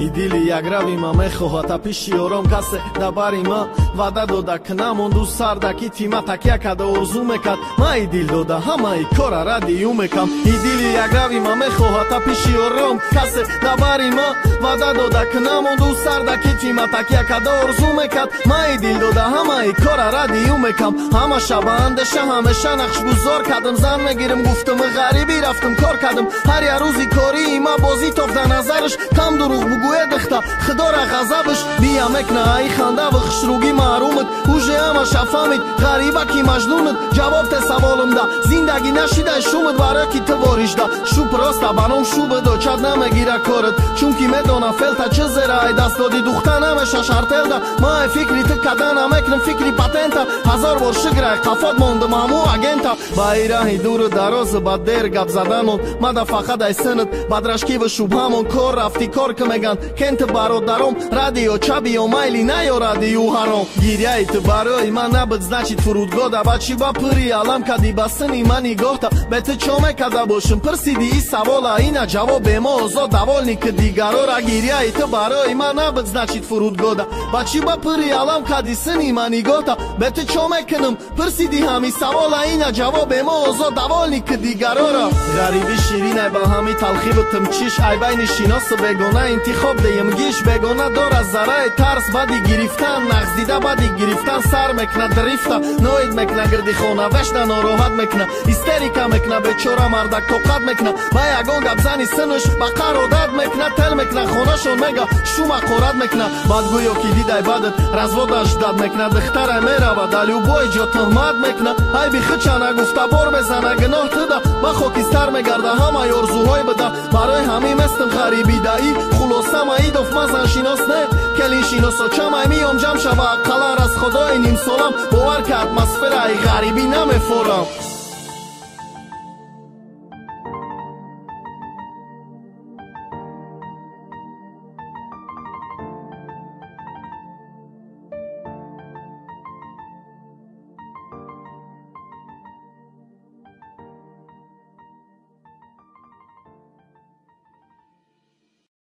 идили яграви ма мехоҳата пиши ором касе дабари ма ваъда дода ки намонду сардаки тима такя када орзу мекард ма идил дода ҳамаи кора радию мекам идили яграви ма мехоҳата пиши ором касе дабари ма ваъда дода ки намонду сардаки тима такя када орзу мекард ма идил дода ҳамаи кора радию мекам ҳама шаба андеша ҳамеша нақшгузор кардам зан мегирим гуфтам ғарибӣ рафтам кор кардам ҳар я рӯзи кории ма бозӣ тофта назараш кам дурӯғ бугӯе дихта худора ғазабаш бия мекна аи хандавы хушругӣ маҳрумат ӯже ҳамаша фаҳмид ғариба ки маҷнунат ҷавоб те саволимда зиндагӣ нашидай шумат барои ки ту воришда шу просто баром шу бидо чад намегира корат чунки медона фелта чӣ зера ай даст доди духта намеша шартелда ма ай фикри ту када намекнам фикри патента ҳазор бор шиграй қафот мондам ҳаму агента ба ай раҳи дуру дароз ба дер гап заданон мада фақат ай синат бадрашкиву шубҳамон кор рафти кор ки меган кенти бародаром радио чабиё майли наё радию ҳаром гиряи ту барои ман набуд значит фурудгода ба чӣ ба пури алам кади ба сини ман нигоҳта бе ту чо мекарда бошам пурсиди и савола ина ҷавоб бемо озод даволни ки дигарора гиряи ту барои ман набуд значит фурудгода ба чӣ ба пури алам кади сини ман нигоҳта бе ту чо мекунам пурсиди ҳами савола ина ҷавоб бемо озод даволни ки дигарора ғариби ширинай ба ҳами талхи бутам чиш ай байни шиносу бегона интихоб деям гиш бегона дора зараи тарс бади гирифтан нағздида бади гирифтан сар мекна дрифта ноид мекна гирди хона вешда нороҳат мекна истерика мекна бечора мардак тоқат мекна ба ягон гапзани синуш ба қар одат мекна тел мекна хонашон мега шума қорат мекна баъд гӯё ки дидай бадат разводаш дад мекна духтарай меравад алюбой ҷо туҳмат мекна ай бихуча нагуфта бор мезана гуноҳ туда ба хокистар мегарда ҳамаи орзуҳой буда барои ҳамин местам ғарибидаӣ хулоса маидов мазан шинос не келин шиносочамай миём ҷамъ шава аққалар аз худои нимсолам бовар ки атмосфераи ғарибӣ намефорам